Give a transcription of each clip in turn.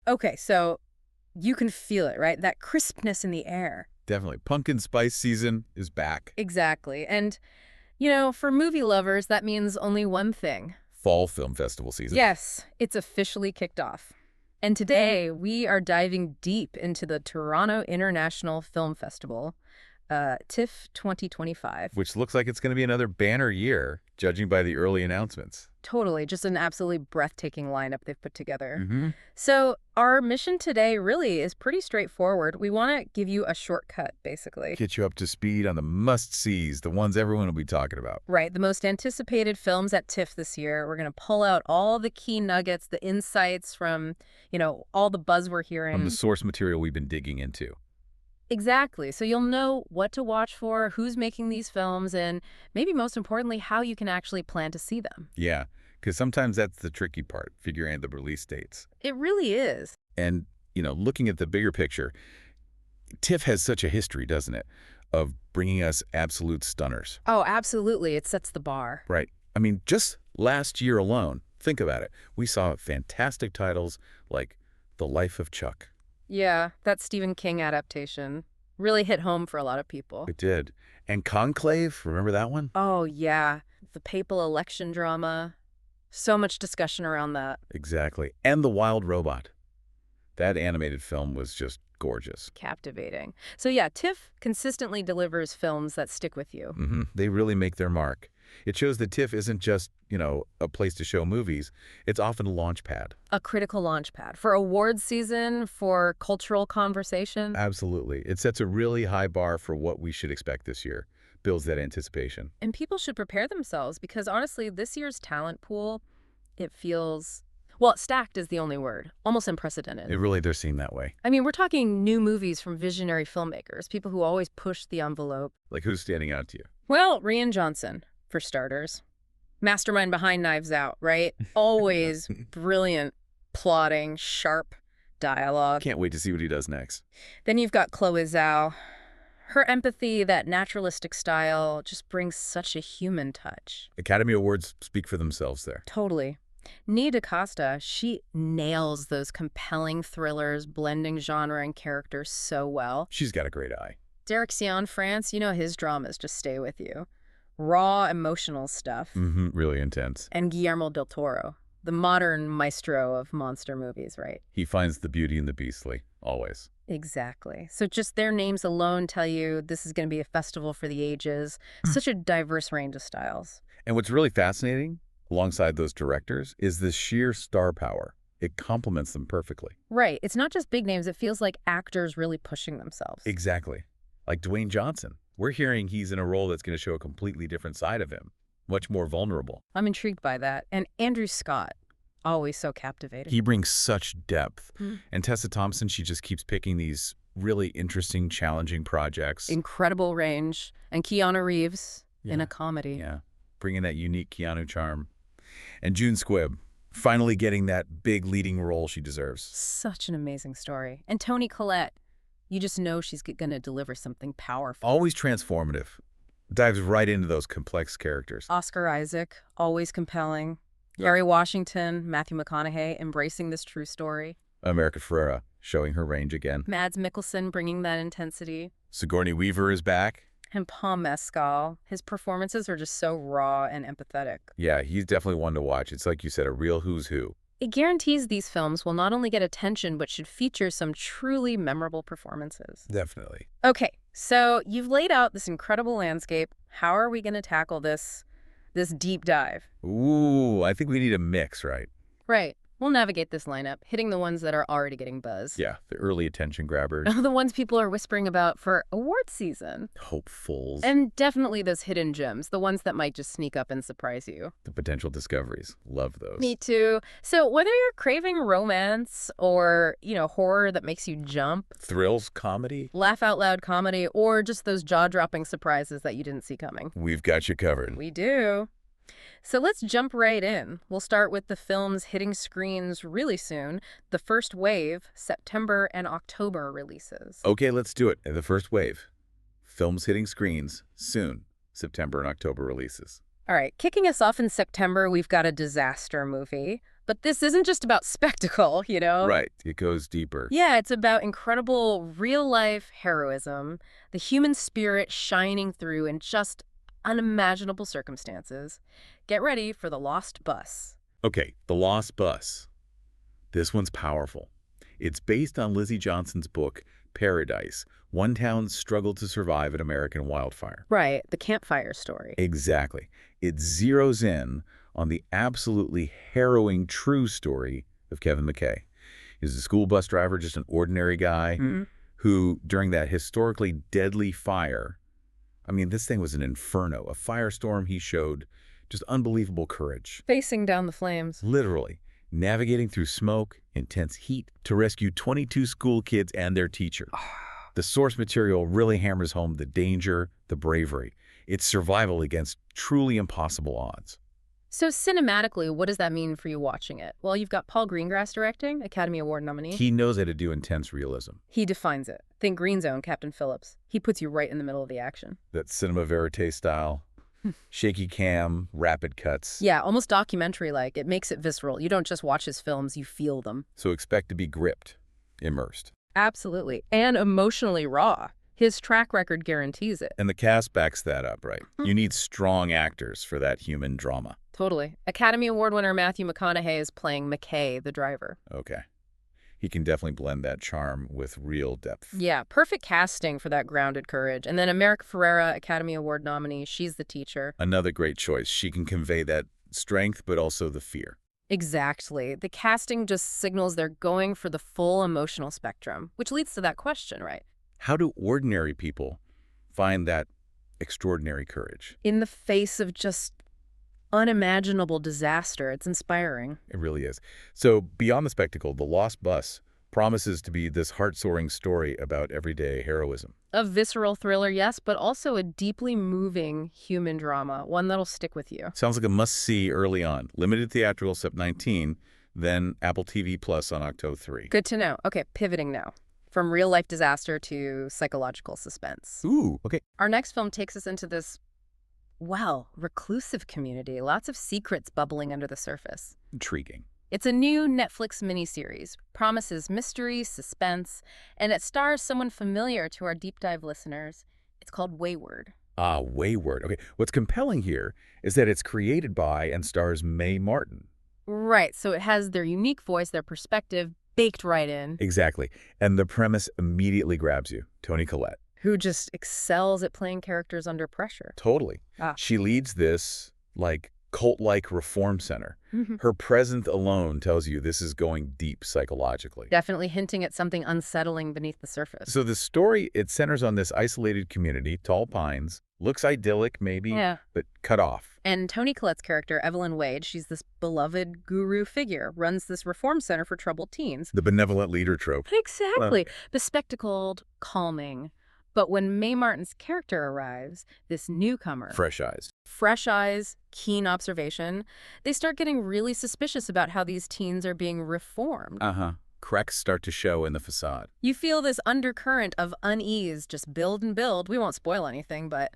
Okay, so you can feel it, right? That crispness in the air. Definitely. Pumpkin spice season is back. Exactly. And, you know, for movie lovers, that means only one thing. Fall film festival season. Yes, it's officially kicked off. And today, we are diving deep into the Toronto International Film Festival, TIFF 2025. Which looks like it's going to be another banner year, judging by the early announcements. Totally, just an absolutely breathtaking lineup they've put together. Mm-hmm. So our mission today really is pretty straightforward. We want to give you a shortcut, basically. Get you up to speed on the must-sees, the ones everyone will be talking about. Right, the most anticipated films at TIFF this year. We're going to pull out all the key nuggets, the insights from, all the buzz we're hearing. From the source material we've been digging into. Exactly. So you'll know what to watch for, who's making these films, and maybe most importantly, how you can actually plan to see them. Yeah, because sometimes that's the tricky part, figuring out the release dates. It really is. And, looking at the bigger picture, TIFF has such a history, doesn't it, of bringing us absolute stunners. Oh, absolutely. It sets the bar. Right. I mean, just last year alone, think about it. We saw fantastic titles like The Life of Chuck. Yeah, that Stephen King adaptation really hit home for a lot of people. It did. And Conclave, remember that one? Oh, yeah. The papal election drama. So much discussion around that. Exactly. And The Wild Robot. That animated film was just gorgeous. Captivating. So yeah, TIFF consistently delivers films that stick with you. Mm-hmm. They really make their mark. It shows that TIFF isn't just, a place to show movies. It's often a launch pad. A critical launch pad for awards season, for cultural conversation. Absolutely. It sets a really high bar for what we should expect this year. Builds that anticipation. And people should prepare themselves because honestly, this year's talent pool, it feels, well, stacked is the only word. Almost unprecedented. It really does seem that way. I mean, we're talking new movies from visionary filmmakers, people who always push the envelope. Like who's standing out to you? Well, Rian Johnson, for starters. Mastermind behind Knives Out, right? Always brilliant plotting, sharp dialogue. Can't wait to see what he does next. Then you've got Chloé Zhao. Her empathy, that naturalistic style, just brings such a human touch. Academy Awards speak for themselves there. Totally. Nia DaCosta, she nails those compelling thrillers, blending genre and character so well. She's got a great eye. Derek Cianfrance, his dramas just stay with you. Raw, emotional stuff. Mm-hmm. Really intense. And Guillermo del Toro, the modern maestro of monster movies, right? He finds the beauty in the beastly, always. Exactly. So just their names alone tell you this is going to be a festival for the ages. Such a diverse range of styles. And what's really fascinating, alongside those directors, is the sheer star power. It complements them perfectly. Right. It's not just big names. It feels like actors really pushing themselves. Exactly. Like Dwayne Johnson. We're hearing he's in a role that's going to show a completely different side of him. Much more vulnerable. I'm intrigued by that. And Andrew Scott, always so captivating. He brings such depth. And Tessa Thompson, she just keeps picking these really interesting, challenging projects. Incredible range. And Keanu Reeves in a comedy. Yeah, bringing that unique Keanu charm. And June Squibb, finally getting that big leading role she deserves. Such an amazing story. And Toni Collette, you just know she's going to deliver something powerful. Always transformative. Dives right into those complex characters. Oscar Isaac, always compelling. Harry Washington, Matthew McConaughey, embracing this true story. America Ferrera, showing her range again. Mads Mikkelsen, bringing that intensity. Sigourney Weaver is back. And Paul Mescal, his performances are just so raw and empathetic. Yeah, he's definitely one to watch. It's like you said, a real who's who. It guarantees these films will not only get attention, but should feature some truly memorable performances. Definitely. Okay, so you've laid out this incredible landscape. How are we going to tackle this deep dive? Ooh, I think we need a mix, right? Right. We'll navigate this lineup, hitting the ones that are already getting buzz. Yeah, the early attention grabbers. The ones people are whispering about for award season. Hopefuls. And definitely those hidden gems, the ones that might just sneak up and surprise you. The potential discoveries. Love those. Me too. So whether you're craving romance or, horror that makes you jump. Thrills, comedy. Laugh out loud comedy, or just those jaw-dropping surprises that you didn't see coming. We've got you covered. We do. So let's jump right in. We'll start with the films hitting screens really soon. The first wave, September and October releases. Okay, let's do it. The first wave. Films hitting screens soon. September and October releases. All right, kicking us off in September, we've got a disaster movie, But this isn't just about spectacle, you know? Right. It goes deeper. Yeah, it's about incredible real-life heroism, the human spirit shining through in just unimaginable circumstances. Get ready for The Lost Bus. Okay, The Lost Bus. This one's powerful. It's based on Lizzie Johnson's book, Paradise, One Town's Struggle to Survive an American Wildfire. Right, the campfire story. Exactly. It zeroes in on the absolutely harrowing true story of Kevin McKay. He's a school bus driver, just an ordinary guy who, during that historically deadly fire, I mean, this thing was an inferno, a firestorm. He showed just unbelievable courage. Facing down the flames. Literally, navigating through smoke, intense heat, to rescue 22 school kids and their teacher. The source material really hammers home the danger, the bravery. It's survival against truly impossible odds. So cinematically, what does that mean for you watching it? Well, you've got Paul Greengrass directing, Academy Award nominee. He knows how to do intense realism. He defines it. Think Green Zone, Captain Phillips. He puts you right in the middle of the action. That cinema verite style, shaky cam, rapid cuts. Yeah, almost documentary-like. It makes it visceral. You don't just watch his films, you feel them. So expect to be gripped, immersed. Absolutely. And emotionally raw. His track record guarantees it. And the cast backs that up, right? You need strong actors for that human drama. Totally. Academy Award winner Matthew McConaughey is playing McKay, the driver. Okay. He can definitely blend that charm with real depth. Yeah, perfect casting for that grounded courage. And then America Ferrera, Academy Award nominee, she's the teacher. Another great choice. She can convey that strength, but also the fear. Exactly. The casting just signals they're going for the full emotional spectrum, which leads to that question, right? How do ordinary people find that extraordinary courage? In the face of just unimaginable disaster, it's inspiring. It really is. So beyond the spectacle, The Lost Bus promises to be this heart-soaring story about everyday heroism. A visceral thriller, yes, but also a deeply moving human drama, one that'll stick with you. Sounds like a must-see early on. Limited theatrical Sep 19, then Apple TV Plus on October 3. Good to know. Okay, pivoting now. From real-life disaster to psychological suspense. Ooh, okay. Our next film takes us into this, well, reclusive community. Lots of secrets bubbling under the surface. Intriguing. It's a new Netflix miniseries, promises mystery, suspense, and it stars someone familiar to our deep dive listeners. It's called Wayward. Ah, Wayward. Okay, what's compelling here is that it's created by and stars Mae Martin. Right, so it has their unique voice, their perspective, baked right in. Exactly. And the premise immediately grabs you. Toni Collette. Who just excels at playing characters under pressure. Totally. Ah. She leads this, cult-like reform center. Her presence alone tells you this is going deep psychologically. Definitely hinting at something unsettling beneath the surface. So the story, it centers on this isolated community, Tall Pines. Looks idyllic, maybe, but cut off. And Toni Collette's character, Evelyn Wade, she's this beloved guru figure, runs this reform center for troubled teens. The benevolent leader trope. Exactly. Bespectacled, calming. But when Mae Martin's character arrives, this newcomer... Fresh eyes. Fresh eyes, keen observation. They start getting really suspicious about how these teens are being reformed. Cracks start to show in the facade. You feel this undercurrent of unease just build and build. We won't spoil anything, but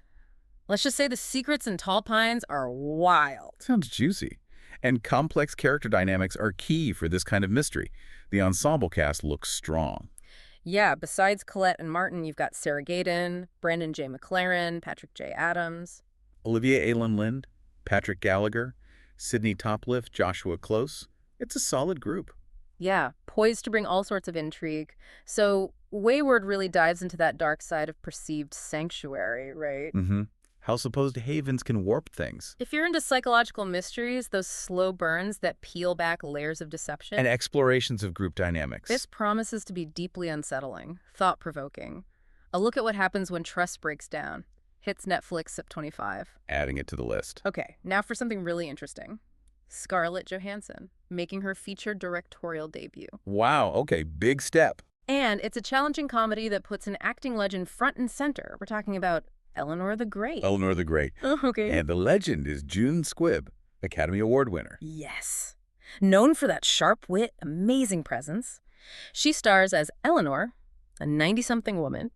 let's just say the secrets in Tall Pines are wild. Sounds juicy. And complex character dynamics are key for this kind of mystery. The ensemble cast looks strong. Yeah, besides Collette and Martin, you've got Sarah Gadon, Brandon J. McLaren, Patrick J. Adams. Olivia Aylan Lind, Patrick Gallagher, Sydney Topliff, Joshua Close. It's a solid group. Yeah, poised to bring all sorts of intrigue. So Wayward really dives into that dark side of perceived sanctuary, right? How supposed havens can warp things. If you're into psychological mysteries, those slow burns that peel back layers of deception. And explorations of group dynamics. This promises to be deeply unsettling, thought-provoking. A look at what happens when trust breaks down. Hits Netflix Sep 25. Adding it to the list. Okay, now for something really interesting. Scarlett Johansson, making her featured directorial debut. Wow, okay, big step. And it's a challenging comedy that puts an acting legend front and center. We're talking about Eleanor the Great. Eleanor the Great. Oh, okay. And the legend is June Squibb, Academy Award winner. Yes. Known for that sharp wit, amazing presence, she stars as Eleanor, a 90-something woman,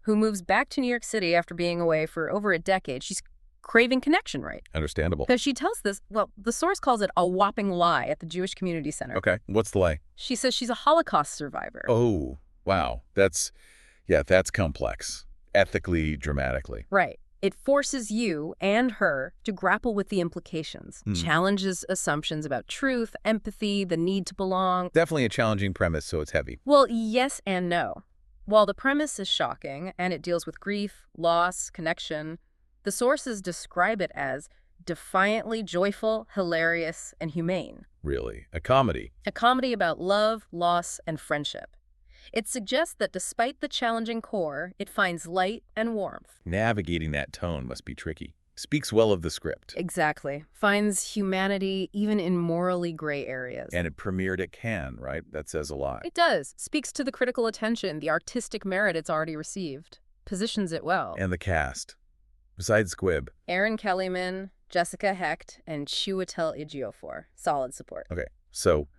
who moves back to New York City after being away for over a decade. She's craving connection, right? Understandable. Because she tells this, well, the source calls it a whopping lie at the Jewish Community Center. Okay, what's the lie? She says she's a Holocaust survivor. Oh, wow. That's complex. Ethically, dramatically. Right. It forces you and her to grapple with the implications, challenges assumptions about truth, empathy, the need to belong. Definitely a challenging premise, so it's heavy. Well, yes and no. While the premise is shocking and it deals with grief, loss, connection, the sources describe it as defiantly joyful, hilarious, and humane. Really. A comedy. A comedy about love, loss, and friendship. It suggests that despite the challenging core, it finds light and warmth. Navigating that tone must be tricky. Speaks well of the script. Exactly. Finds humanity even in morally gray areas. And it premiered at Cannes, right? That says a lot. It does. Speaks to the critical attention, the artistic merit it's already received. Positions it well. And the cast. Besides Squibb. Erin Kellyman, Jessica Hecht, and Chiwetel Ejiofor. Solid support. Okay, so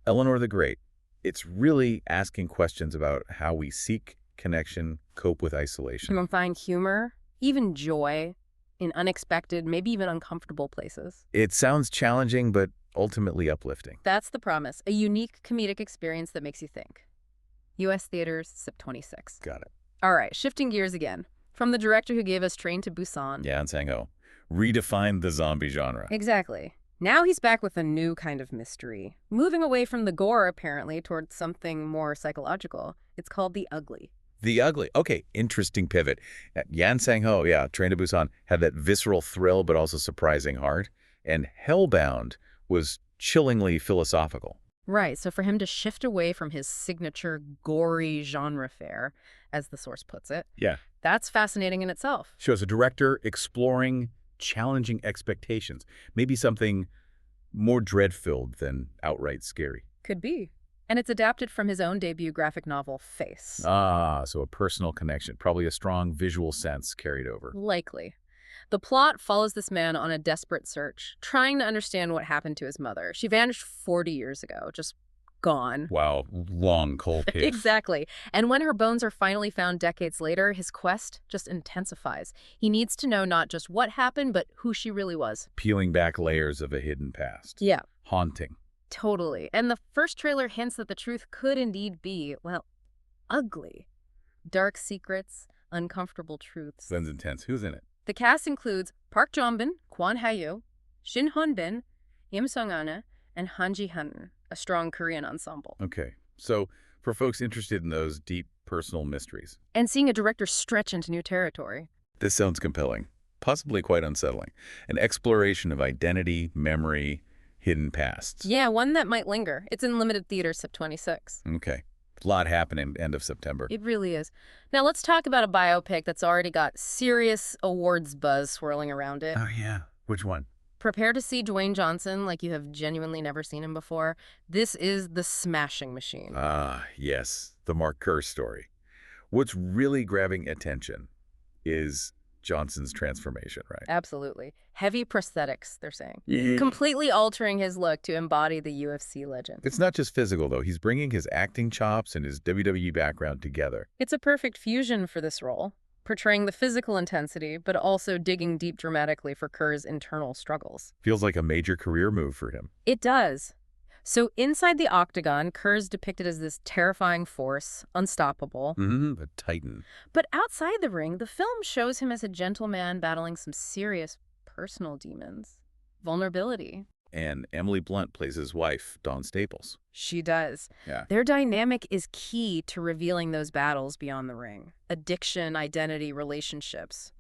Eleanor the Great. It's really asking questions about how we seek connection, cope with isolation. You can find humor, even joy, in unexpected, maybe even uncomfortable places. It sounds challenging, but ultimately uplifting. That's the promise. A unique comedic experience that makes you think. U.S. theaters, Sep 26. Got it. All right, shifting gears again. From the director who gave us Train to Busan. Yan Sang-ho. Redefined the zombie genre. Exactly. Now he's back with a new kind of mystery. Moving away from the gore, apparently, towards something more psychological. It's called The Ugly. The Ugly. Okay, interesting pivot. Yan Sang-ho, yeah, Train to Busan, had that visceral thrill but also surprising heart. And Hellbound was chillingly philosophical. Right, so for him to shift away from his signature gory genre fare, as the source puts it, Yeah. that's fascinating in itself. Shows a director exploring challenging expectations. Maybe something more dread-filled than outright scary. Could be. And it's adapted from his own debut graphic novel, Face. Ah, so a personal connection. Probably a strong visual sense carried over. Likely. The plot follows this man on a desperate search, trying to understand what happened to his mother. She vanished 40 years ago, just gone. Wow, long cold case. Exactly. And when her bones are finally found decades later, his quest just intensifies. He needs to know not just what happened, but who she really was. Peeling back layers of a hidden past. Yeah. Haunting. Totally. And the first trailer hints that the truth could indeed be, well, ugly. Dark secrets, uncomfortable truths. Sounds intense. Who's in it? The cast includes Park Jong-bin, Kwon Ha-yoo, Shin Hun-bin, Im Sung-ana, and Han Ji-hun, a strong Korean ensemble. Okay. So for folks interested in those deep personal mysteries. And seeing a director stretch into new territory. This sounds compelling. Possibly quite unsettling. An exploration of identity, memory, hidden pasts. Yeah, one that might linger. It's in limited theaters Sep 26. Okay. A lot happening end of September. It really is. Now let's talk about a biopic that's already got serious awards buzz swirling around it. Oh, yeah. Which one? Prepare to see Dwayne Johnson like you have genuinely never seen him before. This is The Smashing Machine. Ah, yes. The Mark Kerr story. What's really grabbing attention is Johnson's transformation, right? Absolutely. Heavy prosthetics, they're saying. Completely altering his look to embody the UFC legend. It's not just physical, though. He's bringing his acting chops and his WWE background together. It's a perfect fusion for this role, portraying the physical intensity, but also digging deep dramatically for Kerr's internal struggles. Feels like a major career move for him. It does. So inside the octagon, Kerr's depicted as this terrifying force, unstoppable. A titan. But outside the ring, the film shows him as a gentle man battling some serious personal demons. Vulnerability. And Emily Blunt plays his wife, Dawn Staples. She does. Yeah. Their dynamic is key to revealing those battles beyond the ring. Addiction, identity, relationships.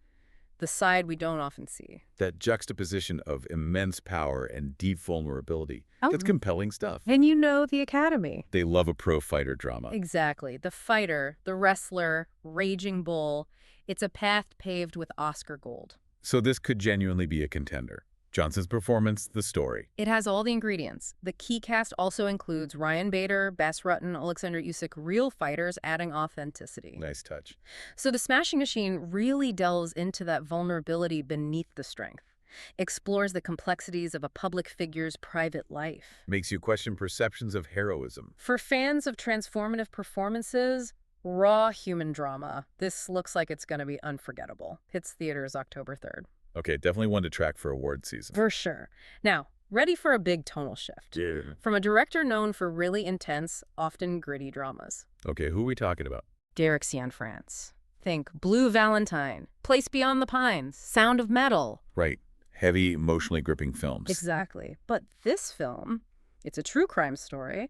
The side we don't often see. That juxtaposition of immense power and deep vulnerability. Oh. That's compelling stuff. And you know the Academy. They love a pro fighter drama. Exactly. The fighter, the wrestler, raging bull. It's a path paved with Oscar gold. So this could genuinely be a contender. Johnson's performance, the story. It has all the ingredients. The key cast also includes Ryan Bader, Bas Rutten, Alexander Usyk, real fighters, adding authenticity. Nice touch. So The Smashing Machine really delves into that vulnerability beneath the strength, explores the complexities of a public figure's private life. Makes you question perceptions of heroism. For fans of transformative performances, raw human drama, this looks like it's going to be unforgettable. Hits theaters October 3rd. Okay, definitely one to track for award season. For sure. Now, ready for a big tonal shift. Yeah. From a director known for really intense, often gritty dramas. Okay, who are we talking about? Derek Cianfrance. Think Blue Valentine, Place Beyond the Pines, Sound of Metal. Right. Heavy, emotionally gripping films. Exactly. But this film, it's a true crime story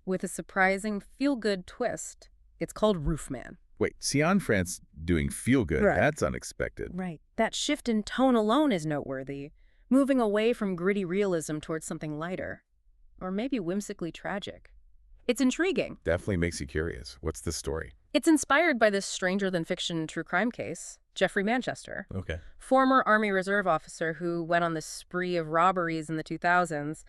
with a surprising feel-good twist. It's called Roofman. Wait, Cianfrance doing feel good. Right. That's unexpected. Right. That shift in tone alone is noteworthy, moving away from gritty realism towards something lighter, or maybe whimsically tragic. It's intriguing. Definitely makes you curious. What's the story? It's inspired by this stranger-than-fiction true crime case, Jeffrey Manchester, Okay. former Army Reserve officer who went on this spree of robberies in the 2000s,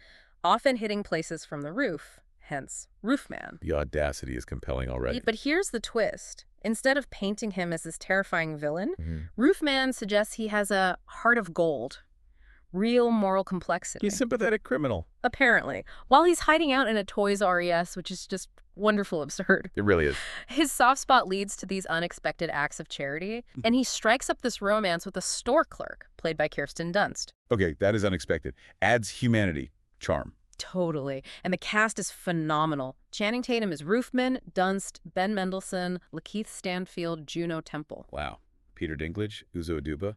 often hitting places from the roof, hence Roofman. The audacity is compelling already. But here's the twist. Instead of painting him as this terrifying villain, Mhm. Roofman suggests he has a heart of gold, real moral complexity. He's a sympathetic criminal. Apparently, while he's hiding out in a Toys R Us, which is just wonderful absurd. It really is. His soft spot leads to these unexpected acts of charity, and he strikes up this romance with a store clerk, played by Kirsten Dunst. Okay, that is unexpected. Adds humanity, charm. Totally. And the cast is phenomenal. Channing Tatum is Roofman, Dunst, Ben Mendelsohn, Lakeith Stanfield, Juno Temple. Wow. Peter Dinklage, Uzo Aduba.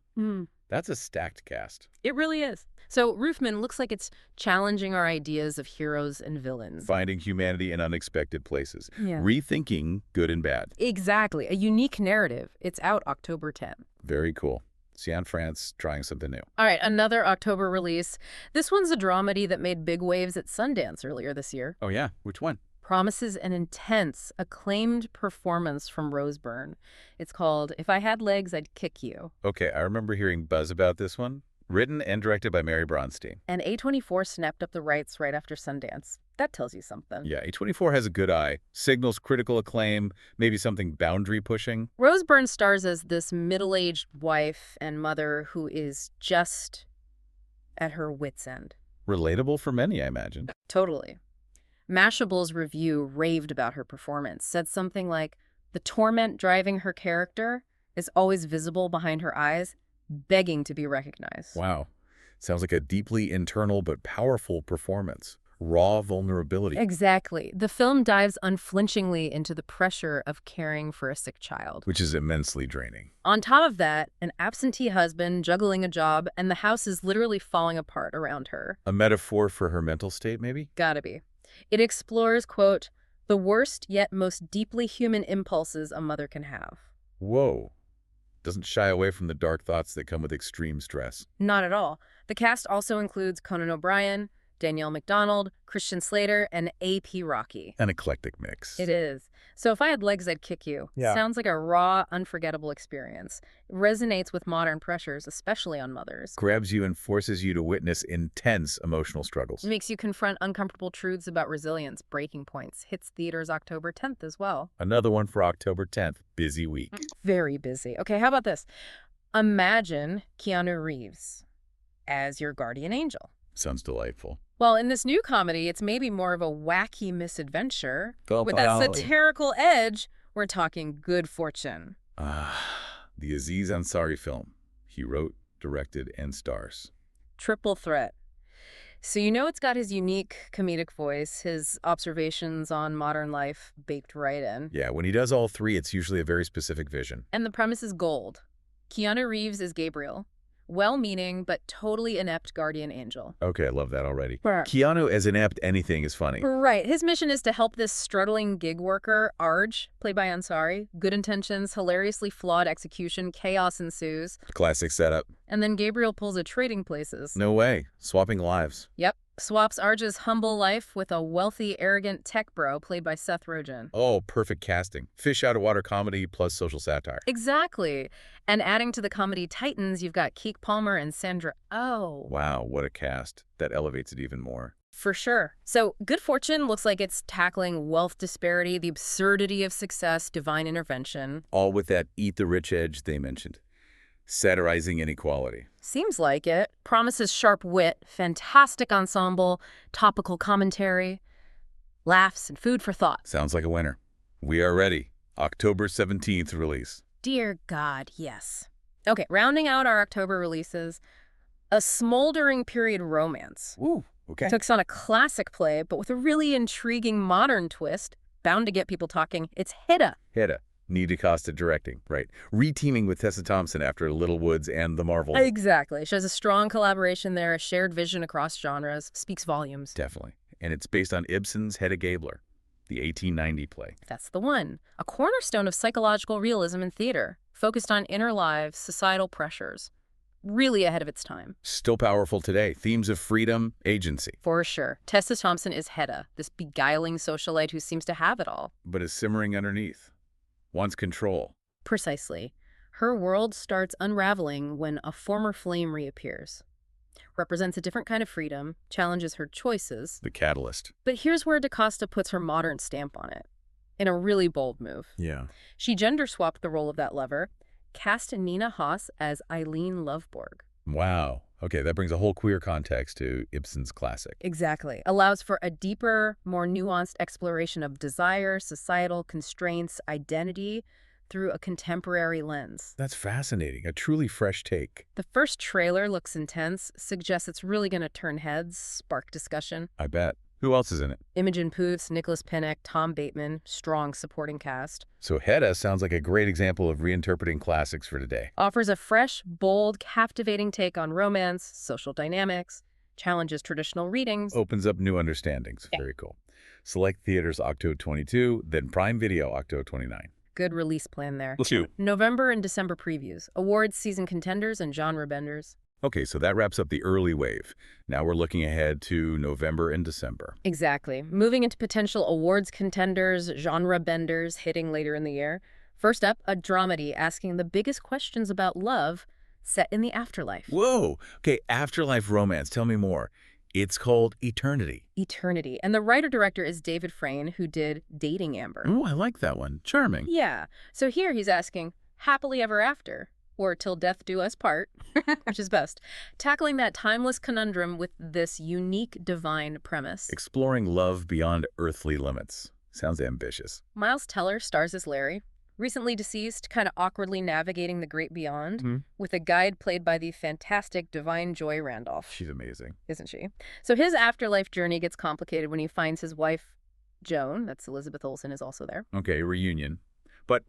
That's a stacked cast. It really is. So Roofman looks like it's challenging our ideas of heroes and villains. Finding humanity in unexpected places. Yeah. Rethinking good and bad. Exactly. A unique narrative. It's out October 10th. Very cool. Cianfrance trying something new. All right, another October release. This one's a dramedy that made big waves at Sundance earlier this year. Oh, yeah? Which one? Promises an intense, acclaimed performance from Rose Byrne. It's called If I Had Legs, I'd Kick You. Okay, I remember hearing buzz about this one. Written and directed by Mary Bronstein. And A24 snapped up the rights right after Sundance. That tells you something. Yeah, A24 has a good eye. Signals critical acclaim, maybe something boundary pushing. Rose Byrne stars as this middle-aged wife and mother who is just at her wit's end. Relatable for many, I imagine. Totally. Mashable's review raved about her performance, said something like, the torment driving her character is always visible behind her eyes, begging to be recognized. Wow. Sounds like a deeply internal but powerful performance. Raw vulnerability. Exactly. The film dives unflinchingly into the pressure of caring for a sick child. Which is immensely draining. On top of that, an absentee husband juggling a job, and the house is literally falling apart around her. A metaphor for her mental state, maybe? Gotta be. It explores, quote, the worst yet most deeply human impulses a mother can have. Whoa. Doesn't shy away from the dark thoughts that come with extreme stress. Not at all. The cast also includes Conan O'Brien, Danielle McDonald, Christian Slater, and A.P. Rocky. An eclectic mix. It is. So If I Had Legs, I'd Kick You. Yeah. Sounds like a raw, unforgettable experience. It resonates with modern pressures, especially on mothers. Grabs you and forces you to witness intense emotional struggles. It makes you confront uncomfortable truths about resilience. Breaking Points hits theaters October 10th as well. Another one for October 10th. Busy week. Very busy. Okay, how about this? Imagine Keanu Reeves as your guardian angel. Sounds delightful. Well, in this new comedy, it's maybe more of a wacky misadventure. Go With that Paoli. satirical edge, we're talking Good Fortune. The Aziz Ansari film. He wrote, directed, and stars. Triple threat. So you know it's got his unique comedic voice, his observations on modern life baked right in. Yeah, when he does all three, it's usually a very specific vision. And the premise is gold. Keanu Reeves is Gabriel. Well-meaning, but totally inept guardian angel. Okay, I love that already. Right. Keanu as inept anything is funny. Right. His mission is to help this struggling gig worker, Arj, played by Ansari. Good intentions, hilariously flawed execution, chaos ensues. Classic setup. And then Gabriel pulls a trading places. No way. Swapping lives. Yep. Swaps Arj's humble life with a wealthy, arrogant tech bro played by Seth Rogen. Oh, perfect casting. Fish out of water comedy plus social satire. Exactly. And adding to the comedy titans, you've got Keek Palmer and Sandra Oh. Wow, what a cast. That elevates it even more. For sure. So Good Fortune looks like it's tackling wealth disparity, the absurdity of success, divine intervention. All with that eat the rich edge they mentioned. Satirizing inequality. Seems like it. Promises sharp wit, fantastic ensemble, topical commentary, laughs, and food for thought. Sounds like a winner. We are ready. October 17th release. Dear God, yes. Okay, rounding out our October releases, a smoldering period romance. Ooh, okay. Takes on a classic play, but with a really intriguing modern twist, bound to get people talking. It's Hida. Hedda, Nia DaCosta directing, right. Reteaming with Tessa Thompson after Little Woods and The Marvels. Exactly. She has a strong collaboration there, a shared vision across genres, speaks volumes. Definitely. And it's based on Ibsen's Hedda Gabler, the 1890 play. That's the one. A cornerstone of psychological realism in theater, focused on inner lives, societal pressures. Really ahead of its time. Still powerful today. Themes of freedom, agency. For sure. Tessa Thompson is Hedda, this beguiling socialite who seems to have it all. But is simmering underneath. Wants control. Precisely. Her world starts unraveling when a former flame reappears. Represents a different kind of freedom, challenges her choices. The catalyst. But here's where DaCosta puts her modern stamp on it. In a really bold move. Yeah. She gender-swapped the role of that lover, cast Nina Haas as Eileen Loveborg. Wow. Okay, that brings a whole queer context to Ibsen's classic. Exactly. Allows for a deeper, more nuanced exploration of desire, societal constraints, identity through a contemporary lens. That's fascinating. A truly fresh take. The first trailer looks intense, suggests it's really going to turn heads, spark discussion. I bet. Who else is in it? Imogen Poots, Nicholas Pinnock, Tom Bateman, strong supporting cast. So Hedda sounds like a great example of reinterpreting classics for today. Offers a fresh, bold, captivating take on romance, social dynamics, challenges traditional readings. Opens up new understandings. Yeah. Very cool. Select theaters October 22, then Prime Video October 29. Good release plan there. Let's do. November and December previews, awards season contenders, and genre benders. Okay, so that wraps up the early wave. Now we're looking ahead to November and December. Exactly. Moving into potential awards contenders, genre benders hitting later in the year. First up, a dramedy asking the biggest questions about love set in the afterlife. Whoa! Okay, afterlife romance. Tell me more. It's called Eternity. Eternity. And the writer-director is David Frayne, who did Dating Amber. Oh, I like that one. Charming. Yeah. So here he's asking, happily ever after? Or till death do us part, which is best. Tackling that timeless conundrum with this unique divine premise. Exploring love beyond earthly limits. Sounds ambitious. Miles Teller stars as Larry, recently deceased, kind of awkwardly navigating the great beyond, with a guide played by the fantastic Divine Joy Randolph. She's amazing. Isn't she? So his afterlife journey gets complicated when he finds his wife, Joan, that's Elizabeth Olsen, is also there. Okay, reunion. But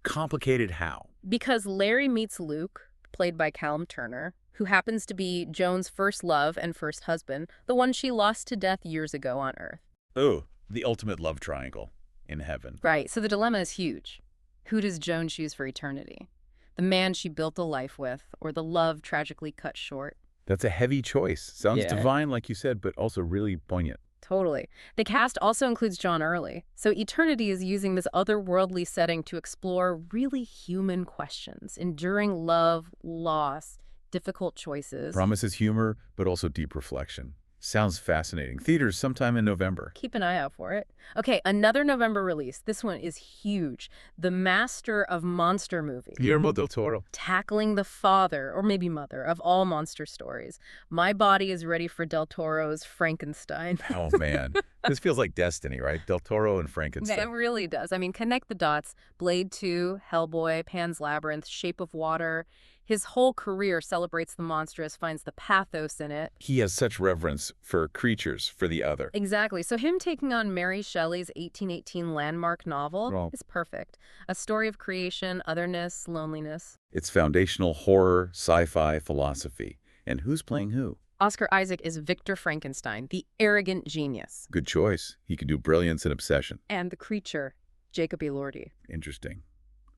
complicated how? Because Larry meets Luke, played by Callum Turner, who happens to be Joan's first love and first husband, the one she lost to death years ago on Earth. Oh, the ultimate love triangle in heaven. Right, so the dilemma is huge. Who does Joan choose for eternity? The man she built a life with, or the love tragically cut short? That's a heavy choice. Sounds Yeah. divine, like you said, but also really poignant. Totally. The cast also includes John Early. So Eternity is using this otherworldly setting to explore really human questions, enduring love, loss, difficult choices. Promises humor, but also deep reflection. Sounds fascinating. Theaters sometime in November. Keep an eye out for it. Okay, another November release. This one is huge. The master of monster movies. Guillermo del Toro. Tackling the father, or maybe mother, of all monster stories. My body is ready for Del Toro's Frankenstein. Oh, man. This feels like destiny, right? Del Toro and Frankenstein. It really does. I mean, connect the dots. Blade 2, Hellboy, Pan's Labyrinth, Shape of Water. His whole career celebrates the monstrous, finds the pathos in it. He has such reverence for creatures, for the other. Exactly. So him taking on Mary Shelley's 1818 landmark novel is perfect. A story of creation, otherness, loneliness. It's foundational horror, sci-fi, philosophy. And who's playing who? Oscar Isaac is Victor Frankenstein, the arrogant genius. Good choice. He can do brilliance and obsession. And the creature, Jacob Elordi. Interesting.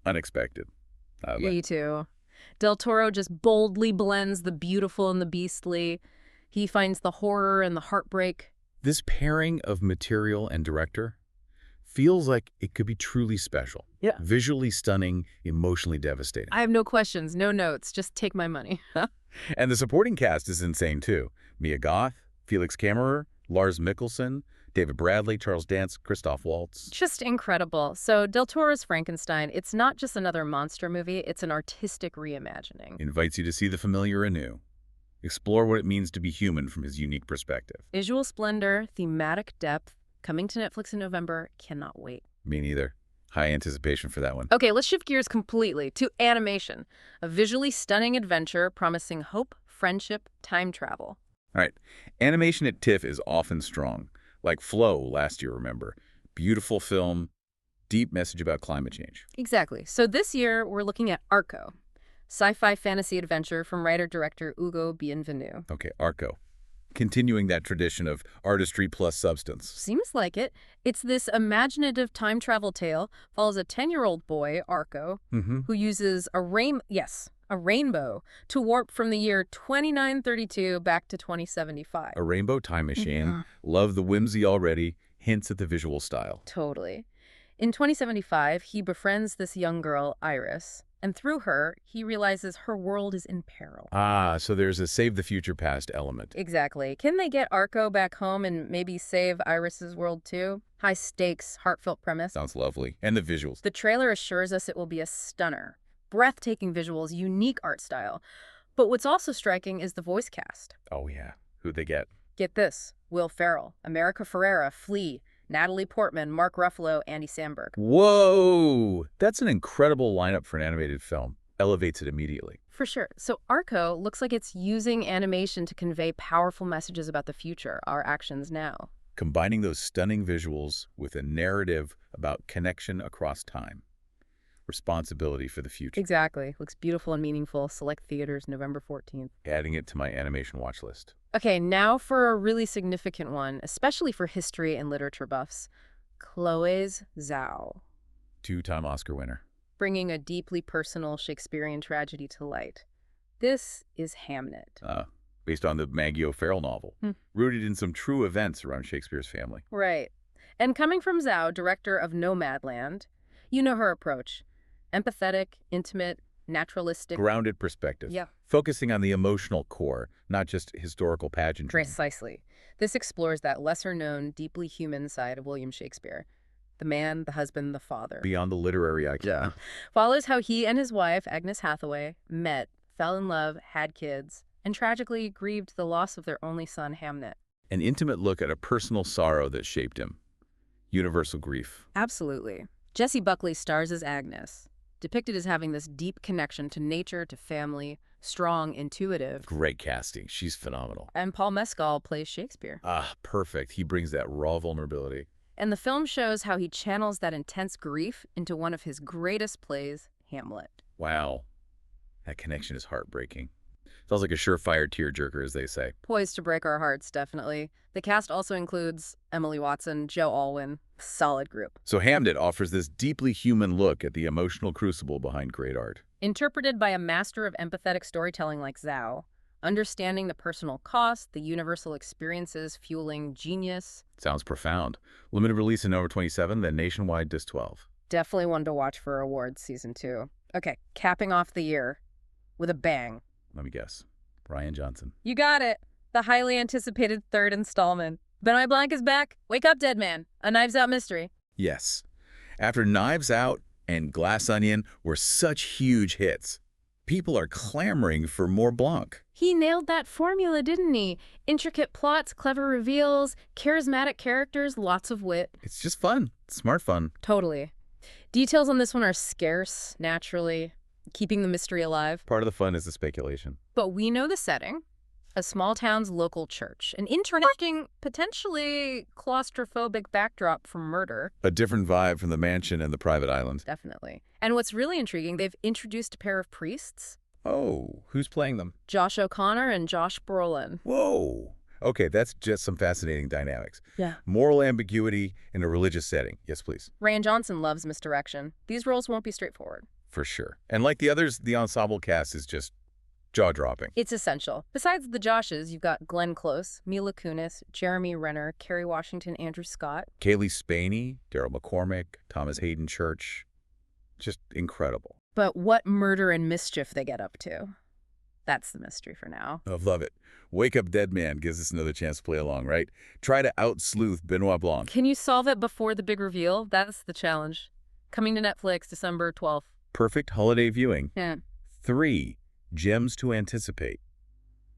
Unexpected. Me too. Del Toro just boldly blends the beautiful and the beastly. He finds the horror and the heartbreak. This pairing of material and director feels like it could be truly special. Yeah. Visually stunning, emotionally devastating. I have no questions, no notes. Just take my money. And the supporting cast is insane, too. Mia Goth, Felix Kammerer, Lars Mikkelsen, David Bradley, Charles Dance, Christoph Waltz. Just incredible. So Del Toro's Frankenstein, it's not just another monster movie, it's an artistic reimagining. Invites you to see the familiar anew. Explore what it means to be human from his unique perspective. Visual splendor, thematic depth, coming to Netflix in November, cannot wait. Me neither. High anticipation for that one. Okay, let's shift gears completely to animation, a visually stunning adventure promising hope, friendship, time travel. All right. Animation at TIFF is often strong. Like Flow last year, remember. Beautiful film, deep message about climate change. Exactly. So this year, we're looking at Arco, sci-fi fantasy adventure from writer-director Hugo Bienvenu. Okay, Arco. Continuing that tradition of artistry plus substance. Seems like it. It's this imaginative time travel tale, follows a 10-year-old boy, Arco, who uses a rainbow to warp from the year 2932 back to 2075. A rainbow time machine. Love the whimsy already. Hints at the visual style. Totally. In 2075, he befriends this young girl, Iris, and through her, he realizes her world is in peril. Ah, so there's a save the future past element. Exactly. Can they get Arco back home and maybe save Iris's world too? High stakes, heartfelt premise. Sounds lovely. And the visuals. The trailer assures us it will be a stunner. Breathtaking visuals, unique art style. But what's also striking is the voice cast. Oh, yeah. Who'd they get? Get this. Will Ferrell, America Ferrera, Flea, Natalie Portman, Mark Ruffalo, Andy Samberg. Whoa! That's an incredible lineup for an animated film. Elevates it immediately. For sure. So Arco looks like it's using animation to convey powerful messages about the future, our actions now. Combining those stunning visuals with a narrative about connection across time. Responsibility for the future. Exactly. Looks beautiful and meaningful. Select theaters November 14th. Adding it to my animation watch list. Okay, now for a really significant one, especially for history and literature buffs. Chloé Zhao. Two-time Oscar winner. Bringing a deeply personal Shakespearean tragedy to light. This is Hamnet. Based on the Maggie O'Farrell novel. Rooted in some true events around Shakespeare's family. Right. And coming from Zhao, director of Nomadland, you know her approach. Empathetic, intimate, naturalistic. Grounded perspective. Yeah. Focusing on the emotional core, not just historical pageantry. Precisely. This explores that lesser-known, deeply human side of William Shakespeare. The man, the husband, the father. Beyond the literary icon. Yeah. Follows how he and his wife, Agnes Hathaway, met, fell in love, had kids, and tragically grieved the loss of their only son, Hamnet. An intimate look at a personal sorrow that shaped him. Universal grief. Absolutely. Jessie Buckley stars as Agnes, depicted as having this deep connection to nature, to family, strong, intuitive. Great casting. She's phenomenal. And Paul Mescal plays Shakespeare. Ah, perfect. He brings that raw vulnerability. And the film shows how he channels that intense grief into one of his greatest plays, Hamlet. Wow. That connection is heartbreaking. Feels like a surefire tearjerker, as they say. Poised to break our hearts, definitely. The cast also includes Emily Watson, Joe Alwyn. Solid group. So Hamnet offers this deeply human look at the emotional crucible behind great art. Interpreted by a master of empathetic storytelling like Zhao, understanding the personal cost, the universal experiences fueling genius. Sounds profound. Limited release in November 27, then nationwide Disc 12. Definitely one to watch for awards season 2. Okay, capping off the year with a bang. Let me guess. Rian Johnson. You got it. The highly anticipated third installment. Benoit Blanc is back. Wake up, dead man. A Knives Out mystery. Yes. After Knives Out and Glass Onion were such huge hits, people are clamoring for more Blanc. He nailed that formula, didn't he? Intricate plots, clever reveals, charismatic characters, lots of wit. It's just fun. Smart fun. Totally. Details on this one are scarce, naturally, keeping the mystery alive. Part of the fun is the speculation. But we know the setting. A small town's local church. An interesting, potentially claustrophobic backdrop for murder. A different vibe from the mansion and the private island. Definitely. And what's really intriguing, they've introduced a pair of priests. Oh, who's playing them? Josh O'Connor and Josh Brolin. Whoa. Okay, that's just some fascinating dynamics. Yeah. Moral ambiguity in a religious setting. Yes, please. Rian Johnson loves misdirection. These roles won't be straightforward. For sure. And like the others, the ensemble cast is just jaw-dropping. It's essential. Besides the Joshes, you've got Glenn Close, Mila Kunis, Jeremy Renner, Kerry Washington, Andrew Scott. Kaylee Spaney, Daryl McCormick, Thomas Hayden Church. Just incredible. But what murder and mischief they get up to? That's the mystery for now. I love it. Wake Up Dead Man gives us another chance to play along, right? Try to out-sleuth Benoit Blanc. Can you solve it before the big reveal? That's the challenge. Coming to Netflix December 12th. Perfect holiday viewing. Yeah. 3. Gems to anticipate.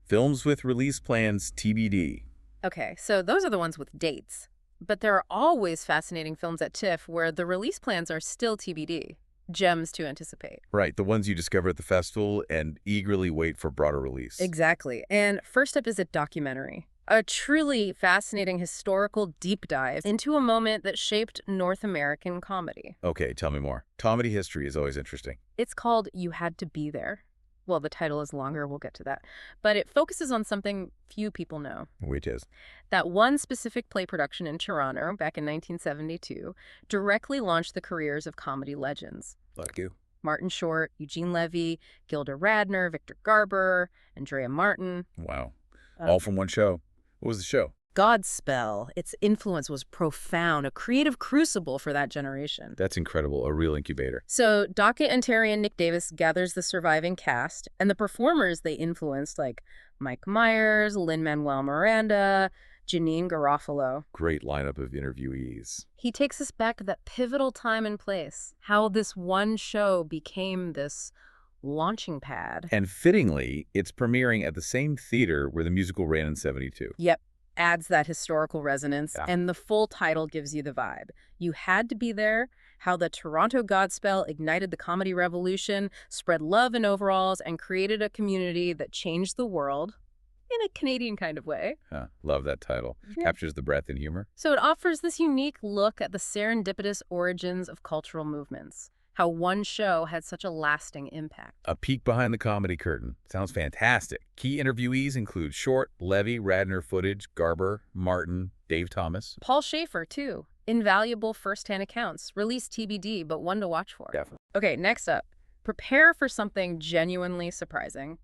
Films with release plans TBD. Okay, so those are the ones with dates. but there are always fascinating films at TIFF where the release plans are still TBD. Gems to anticipate. Right, the ones you discover at the festival and eagerly wait for broader release. Exactly. And first up is a documentary. A truly fascinating historical deep dive into a moment that shaped North American comedy. Okay, tell me more. Comedy history is always interesting. It's called You Had to Be There. Well, the title is longer, we'll get to that. But it focuses on something few people know. Which is? That one specific play production in Toronto back in 1972 directly launched the careers of comedy legends. Like you. Martin Short, Eugene Levy, Gilda Radner, Victor Garber, Andrea Martin. Wow. All from one show. What was the show? Godspell. Its influence was profound, a creative crucible for that generation. That's incredible, a real incubator. So Dockett and Terry and Nick Davis gathers the surviving cast, and the performers they influenced, like Mike Myers, Lin-Manuel Miranda, Janine Garofalo. Great lineup of interviewees. He takes us back to that pivotal time and place, how this one show became this launching pad. And fittingly, it's premiering at the same theater where the musical ran in 72. Yep. Adds that historical resonance, Yeah. and the full title gives you the vibe. You Had to Be There, how the Toronto Godspell ignited the comedy revolution, spread love in overalls, and created a community that changed the world in a Canadian kind of way. Huh, love that title. Yeah. Captures the breadth and humor. So it offers this unique look at the serendipitous origins of cultural movements, how one show had such a lasting impact. A peek behind the comedy curtain. Sounds fantastic. Key interviewees include Short, Levy, Radner, Footage, Garber, Martin, Dave Thomas. Paul Schaefer, too. Invaluable first-hand accounts. Release TBD, but one to watch for. Definitely. Okay, next up. Prepare for something genuinely surprising.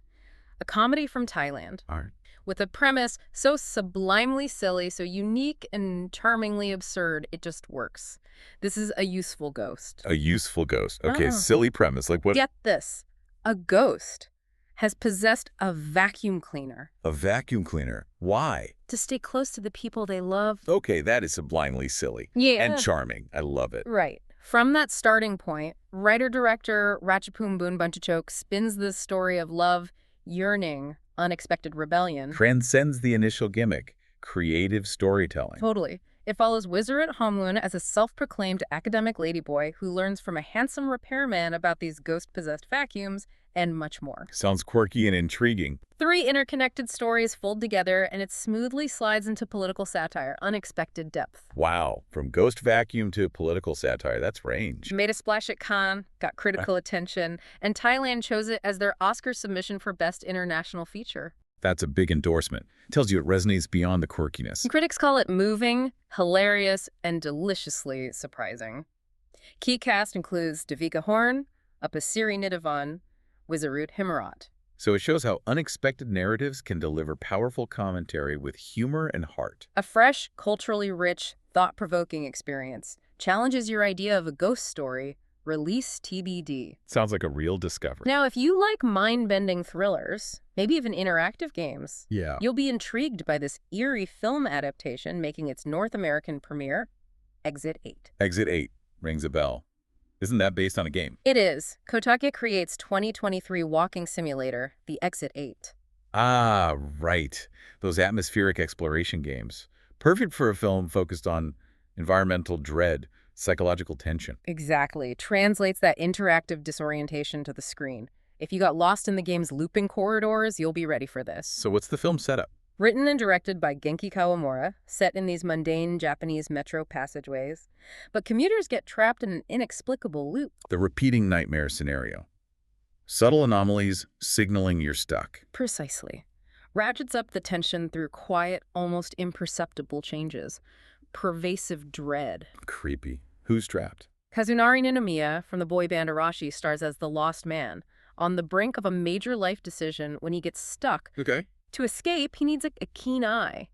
A comedy from Thailand. All right. With a premise so sublimely silly, so unique and charmingly absurd, it just works. This is A Useful Ghost. A useful ghost. Okay, Oh. silly premise. Like what? Get this. A ghost has possessed a vacuum cleaner A vacuum cleaner. Why? to stay close to the people they love. Okay, that is sublimely silly. Yeah. And charming. I love it. Right. From that starting point, writer-director Ratchapum Boonbunchachok spins this story of love, yearning, unexpected rebellion. Transcends the initial gimmick. Creative storytelling. Totally. It follows Wizard Homlun as a self-proclaimed academic ladyboy who learns from a handsome repairman about these ghost-possessed vacuums and much more. Sounds quirky and intriguing. 3 interconnected stories fold together, and it smoothly slides into political satire, unexpected depth. Wow. From ghost vacuum to political satire. That's range. Made a splash at Cannes, got critical attention, and Thailand chose it as their Oscar submission for Best International Feature. That's a big endorsement. Tells you it resonates beyond the quirkiness. Critics call it moving, hilarious, and deliciously surprising. Key cast includes Devika Horn, Apasiri Nidhavan, Wizarut Himarat. So it shows how unexpected narratives can deliver powerful commentary with humor and heart. A fresh, culturally rich, thought-provoking experience. Challenges your idea of a ghost story. Release TBD. Sounds like a real discovery. Now, if you like mind-bending thrillers, maybe even interactive games, Yeah. you'll be intrigued by this eerie film adaptation making its North American premiere, Exit 8. Exit 8 rings a bell. Isn't that based on a game? It is. Kotaku creates 2023 walking simulator, the Exit 8. Ah, right. Those atmospheric exploration games. Perfect for a film focused on environmental dread, psychological tension. Exactly. Translates that interactive disorientation to the screen. If you got lost in the game's looping corridors, you'll be ready for this. So what's the film setup? Written and directed by Genki Kawamura, set in these mundane Japanese metro passageways. But commuters get trapped in an inexplicable loop. The repeating nightmare scenario. Subtle anomalies signaling you're stuck. Precisely. Ratchets up the tension through quiet, almost imperceptible changes. Pervasive dread. Creepy. Who's trapped? Kazunari Ninomiya from the boy band Arashi stars as the lost man, on the brink of a major life decision when he gets stuck. Okay. To escape, he needs a keen eye.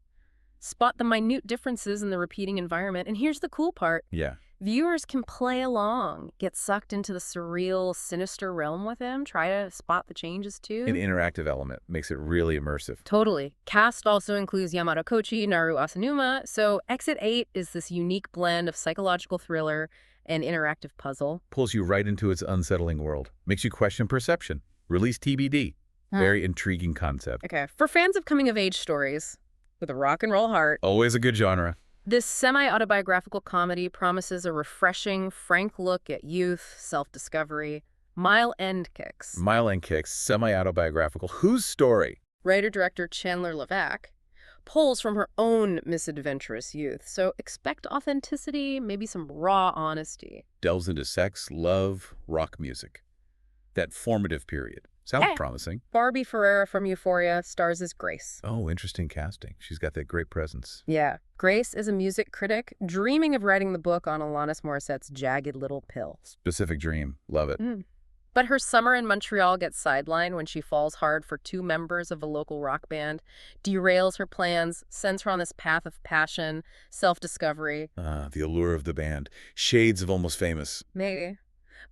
Spot the minute differences in the repeating environment. And here's the cool part. Yeah. Viewers can play along, get sucked into the surreal, sinister realm with him, try to spot the changes too. An interactive element makes it really immersive. Totally. Cast also includes Yamada Kochi, Naru Asanuma, so Exit 8 is this unique blend of psychological thriller and interactive puzzle. Pulls you right into its unsettling world. Makes you question perception. Release TBD. Very intriguing concept. Okay, for fans of coming-of-age stories with a rock and roll heart, Always a good genre. This semi-autobiographical comedy promises a refreshing, frank look at youth, self-discovery, mile-end kicks. Mile-end kicks, semi-autobiographical. Whose story? Writer-director Chandler Levack pulls from her own misadventurous youth, so expect authenticity, maybe some raw honesty. Delves into sex, love, rock music. That formative period. Sounds promising. Barbie Ferreira from Euphoria stars as Grace. Oh, interesting casting. She's got that great presence. Yeah. Grace is a music critic dreaming of writing the book on Alanis Morissette's Jagged Little Pill. Specific dream. Love it. But her summer in Montreal gets sidelined when she falls hard for two members of a local rock band, derails her plans, sends her on this path of passion, self-discovery. The allure of the band. Shades of Almost Famous. Maybe.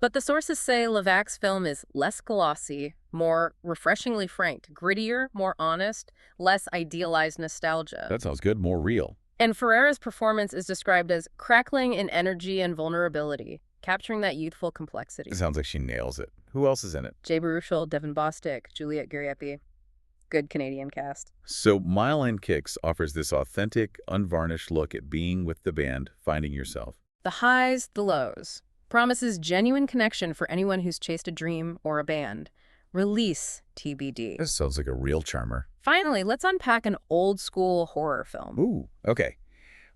But the sources say Levack's film is less glossy, more refreshingly frank, grittier, more honest, less idealized nostalgia. That sounds good. More real. And Ferreira's performance is described as crackling in energy and vulnerability, capturing that youthful complexity. It sounds like she nails it. Who else is in it? Jay Baruchel, Devin Bostick, Juliette Gariepi. Good Canadian cast. So Mile End Kicks offers this authentic, unvarnished look at being with the band, finding yourself. The highs, the lows. Promises genuine connection for anyone who's chased a dream or a band. Release TBD. This sounds like a real charmer. Finally, let's unpack an old-school horror film. Ooh, okay.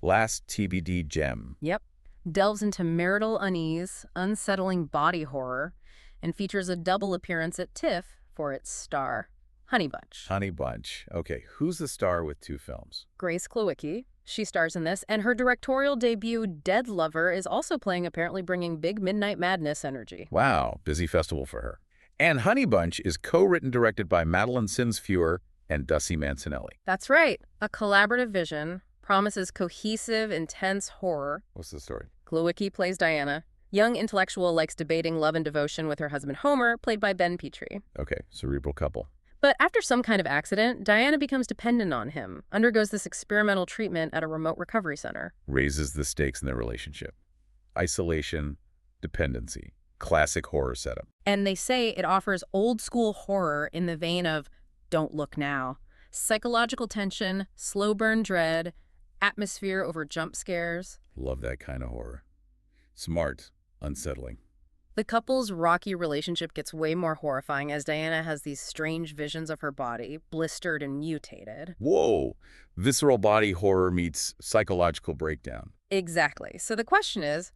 Last TBD gem. Yep. Delves into marital unease, unsettling body horror, and features a double appearance at TIFF for its star, Honey Bunch. Honey Bunch. Okay, who's the star with two films? Grace Klawicki. She stars in this, and her directorial debut, Dead Lover, is also playing, apparently bringing big Midnight Madness energy. Wow, busy festival for her. And Honey Bunch is co-written directed by Madeline Sinsfeuer and Dusty Mancinelli. That's right. A collaborative vision promises cohesive, intense horror. What's the story? Klawicki plays Diana. Young intellectual likes debating love and devotion with her husband Homer, played by Ben Petrie. Okay, cerebral couple. But after some kind of accident, Diana becomes dependent on him, undergoes this experimental treatment at a remote recovery center. Raises the stakes in their relationship. Isolation, dependency. Classic horror setup. And they say it offers old-school horror in the vein of Don't Look Now. Psychological tension, slow burn dread, atmosphere over jump scares. Love that kind of horror. Smart, unsettling. The couple's rocky relationship gets way more horrifying as Diana has these strange visions of her body, blistered and mutated. Whoa! Visceral body horror meets psychological breakdown. Exactly. So the question is,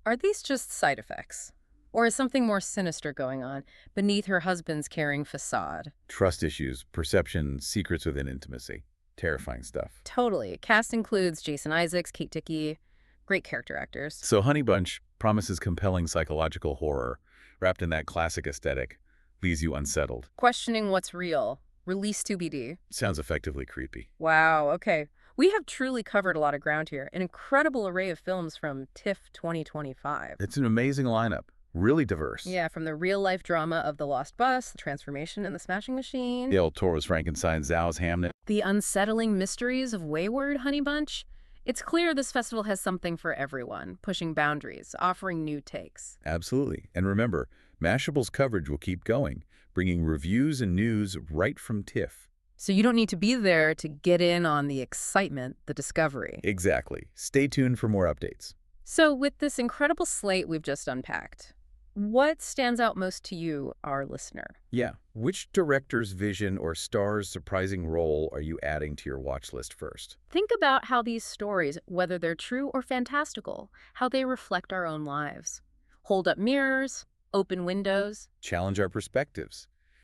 are these just side effects? Or is something more sinister going on beneath her husband's caring facade? Trust issues, perception, secrets within intimacy. Terrifying stuff. Totally. Cast includes Jason Isaacs, Kate Dickie, great character actors. So Honey Bunch promises compelling psychological horror, wrapped in that classic aesthetic, leaves you unsettled. Questioning what's real. Release TBD. Sounds effectively creepy. Wow, okay. We have truly covered a lot of ground here. An incredible array of films from TIFF 2025. It's an amazing lineup. Really diverse. Yeah, from the real-life drama of The Lost Bus, The Transformation and the Smashing Machine. Del Toro's Frankenstein, Zhao's Hamnet. The unsettling mysteries of Wayward Honey Bunch. It's clear this festival has something for everyone, pushing boundaries, offering new takes. Absolutely. And remember, Mashable's coverage will keep going, bringing reviews and news right from TIFF. So you don't need to be there to get in on the excitement, the discovery. Exactly. Stay tuned for more updates. So with this incredible slate we've just unpacked, what stands out most to you, our listener? Yeah. Which director's vision or star's surprising role are you adding to your watch list first? Think about how these stories, whether they're true or fantastical, how they reflect our own lives. Hold up mirrors, open windows. Challenge our perspectives.